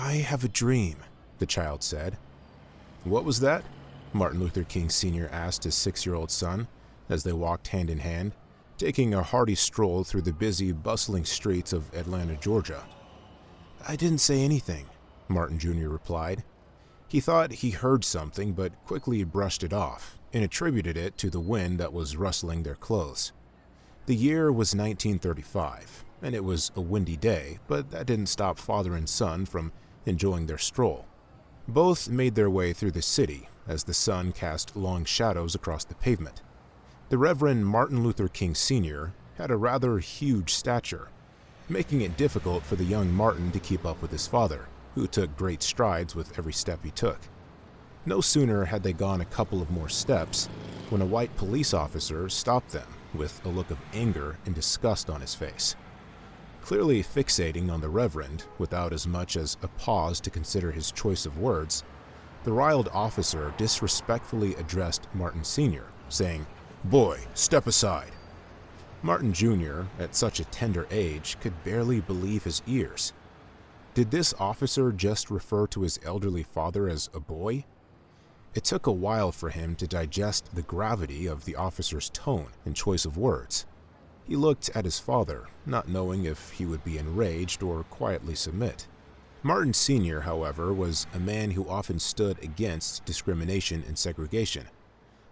"I have a dream," the child said. "What was that?" Martin Luther King Sr. asked his 6-year-old son as they walked hand in hand, taking a hearty stroll through the busy, bustling streets of Atlanta, Georgia. "I didn't say anything," Martin Jr. replied. He thought he heard something, but quickly brushed it off and attributed it to the wind that was rustling their clothes. The year was 1935, and it was a windy day, but that didn't stop father and son from enjoying their stroll. Both made their way through the city as the sun cast long shadows across the pavement. The Reverend Martin Luther King Sr. had a rather huge stature, making it difficult for the young Martin to keep up with his father, who took great strides with every step he took. No sooner had they gone a couple of more steps when a white police officer stopped them with a look of anger and disgust on his face. Clearly fixating on the Reverend without as much as a pause to consider his choice of words, the riled officer disrespectfully addressed Martin Sr., saying, "Boy, step aside." Martin Jr., at such a tender age, could barely believe his ears. Did this officer just refer to his elderly father as a boy? It took a while for him to digest the gravity of the officer's tone and choice of words. He looked at his father, not knowing if he would be enraged or quietly submit. Martin Sr., however, was a man who often stood against discrimination and segregation.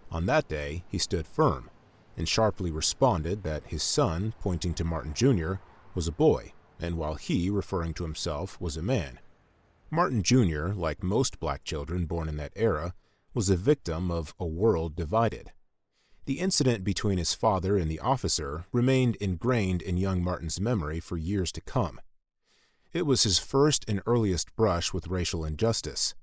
On that day, he stood firm and sharply responded that his son, pointing to Martin Jr., was a boy, and while he, referring to himself, was a man. Martin Jr., like most black children born in that era, was a victim of a world divided. The incident between his father and the officer remained ingrained in young Martin's memory for years to come. It was his first and earliest brush with racial injustice,